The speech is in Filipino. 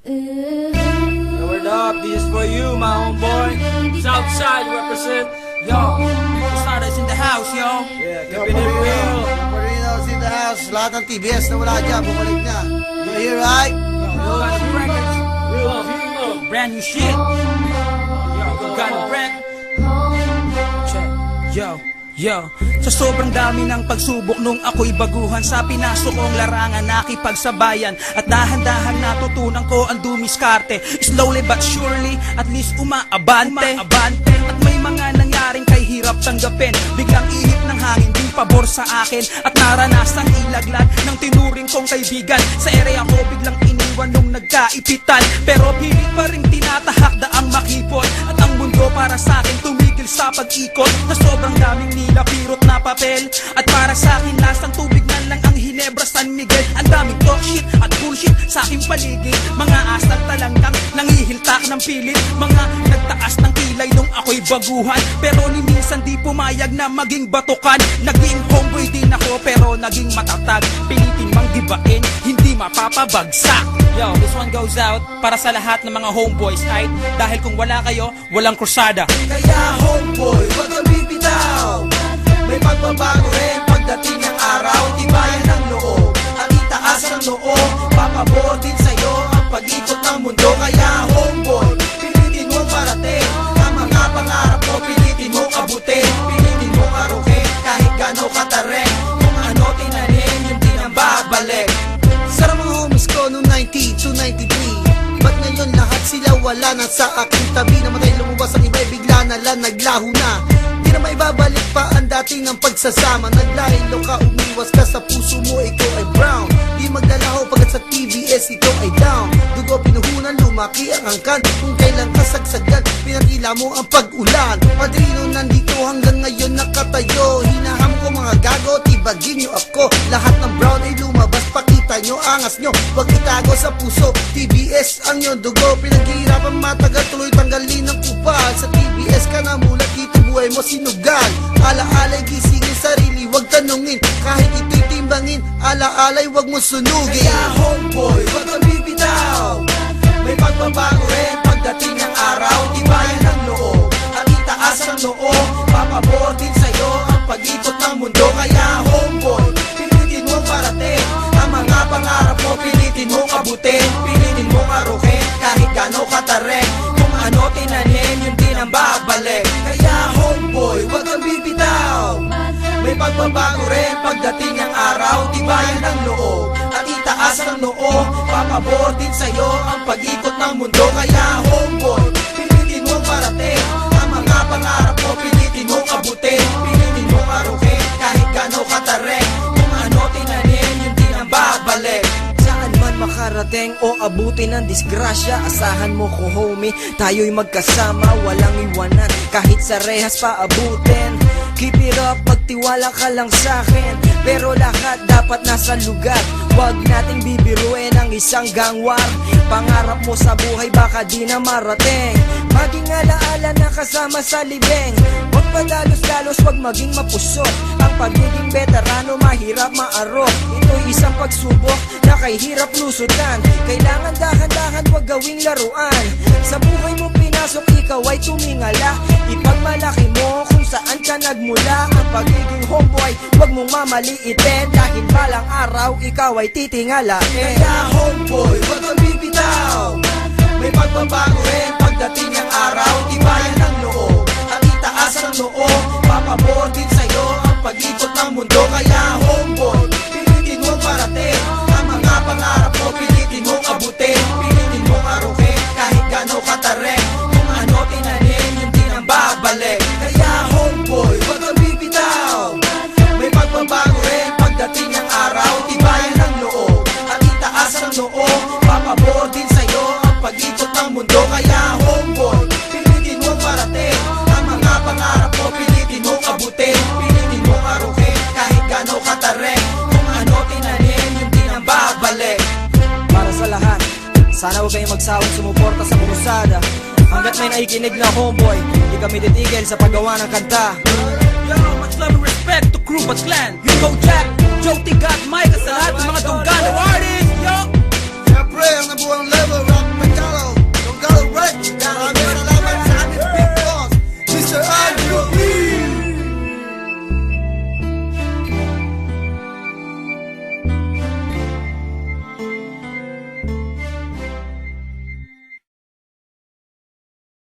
Yo, word up, this is for you, my homeboy. Southside represent. Yo, Starters in the house, yo. Yeah, keeping it real. Marinos in the house. Lahat ng TBS na wala dyan, bumalik na. You're here, right? Yo, got some records. Real love, brand new shit. Yo, got a brand. Check. Yo, sa sobrang dami ng pagsubok nung ako'y baguhan, sa pinasok kong larangan nakipagsabayan, at dahan-dahan natutunan ko ang dumiskarte. Slowly but surely, at least umaabante. At may mga nangyaring kay hirap tanggapin, biglang ihip ng hangin di pabor sa akin, at naranasang ilaglag ng tinuring kong kaibigan. Sa area ko biglang iniwan nung nagkaipitan, pero pilit pa rin tinatahak daang makipot, at ang mundo para sa akin tumigil sa pag-ikot. Na sobrang daming nilapirot na papel, at para sa akin lasang tubig na lang ang Hinebra San Miguel. Ang daming talk shit at bullshit sa aking paligid, mga asal talangkang nangihiltak ng pilit, mga nagtaas ng kilay nung ako'y baguhan, pero ni minsan di pumayag na maging batukan. Naging homeboy din ako pero naging matatag, pilitin mang gibain, hindi mapapabagsak. Yo, this one goes out para sa lahat ng mga homeboys, right? Dahil kung wala kayo, walang krusada. Kaya homeboy, wag kang bibitaw. May pagbabago rin pagdating ng araw. Tibayan ng loob at itaas ng noo. Papabor din sa'yo ang pag-ikot ng mundo. Kaya homeboy, pilitin mong parating ang mga pangarap mo, pilitin mong abutin, pilitin mong aruhin kahit gano'ng katareng. Kung ano tinanim, yun din ang babalik. Sarang mga homies ko noong 90 to 93, ba't ngayon lahat sila wala na sa aking tabi? Namatay lumabas ang iba'y bigla na lang naglaho na. Di na maibabalik pa ang dating ng pagsasama. Naglahilo ka, umiwas ka sa puso mo, ikaw ay brown. Di magdalaho pagkat sa TBS ikaw ay down. Dugo pinuhunan, lumaki ang angkan. Kung kailan kasagsagan, pinatila mo ang pag-ulan. Padrino nandito hanggang ngayon nakatayo. Hinaham ko mga gago, tibagin nyo ako. Lahat ng brown ay lumabas, pakita nyo angas nyo. Huwag itago sa puso, TBS ang yun dugo. Pinaghihirapan matagal, tuloy tanggalin ng kupal. Sa TBS ka na mulat, dito buhay mo sinugal. Ala-alay gisingin sarili, wag tanungin. Kahit ito'y timbangin, ala-alay wag mo sunugin. Kaya homeboy, wag kang bibitaw. May pagbabago rin pagdating ng araw. Tibayan ng loob at itaas ng noo. Papabor din sa'yo ang pag-ikot ng mundo. Kaya homeboy, pilitin mong parating ang mga pangarap mo, pilitin mong abutin, pilitin mong aruhin kahit gano'ng katareng. Kung ano tinanim, yun din ang babalik. Kaya homeboy, wag kang bibitaw. May pagbabago rin pagdating ng araw. Tibayan ng loob at itaas ng noo. Papabor din sa'yo ang pag-ikot ng mundo. Kaya homeboy, pilitin mong parating ang mga pangarap mo, pilitin mong abutin, pilitin mong aruhin kahit gano'ng katareng. Kung ano tinanim, yun din ang babalik. Saan man makarating o abutin ng disgrasya, asahan mo ko homie, tayo'y magkasama, walang iwanan kahit sa rehas pa abutin. Keep it up, magtiwala ka lang sa'kin, pero lahat dapat nasa lugar. Huwag nating bibiruin ang isang gangwar. Pangarap mo sa buhay baka di na marating. Maging alaala na kasama sa libeng. Huwag padalos-dalos, huwag maging mapusok. Ang pagiging veterano mahirap maarok. Ito'y isang pagsubok na kay hirap lusutan. Kailangan dahan-dahan, huwag gawing laruan. Sa buhay mo pinasok, ikaw ay tumingala. Ipagmalaki mo kung saan ka nagmula. Ang pagiging homeboy, huwag mong mamaliitin. Dahil balang araw, ikaw ay titingalain. Kaya homeboy, huwag kang bibitaw. May pagbabago rin pagdating ng araw. Tibayan ng loob at itaas ng noo. Papabor din sa'yo ang pag-ikot ng mundo. Kaya homeboy, pilitin mong parating ang mga pangarap mo, pilitin mong abutin, pilitin mong aruhin kahit gano'ng katareng. Kung ano tinanim, yun din ang babalik. Kaya homeboy, wag kang bibitaw. May pagbabago rin pagdating ng araw. Tibayan ng loob at itaas ng noo. Papabor din sa'yo ang pag-ikot ng mundo. Kaya homeboy, pilitin mong parating ang mga pangarap mo, pilitin mong abutin, pilitin mong aruhin kahit gano'ng katareng. Kung ano tinanim, yun din ang babalik. Para sa lahat, sana huwag kayong magsawang sumuporta sa krusada. Hanggat may nakikinig na homeboy, hindi kami titigil sa paggawa ng kanta. Yo, much love and respect to Crew But Clan. Hugo Jack, Joe Tigat, Mike, sa lahat ng mga Tunggano artists, yo! Siyempre, ang nabuang level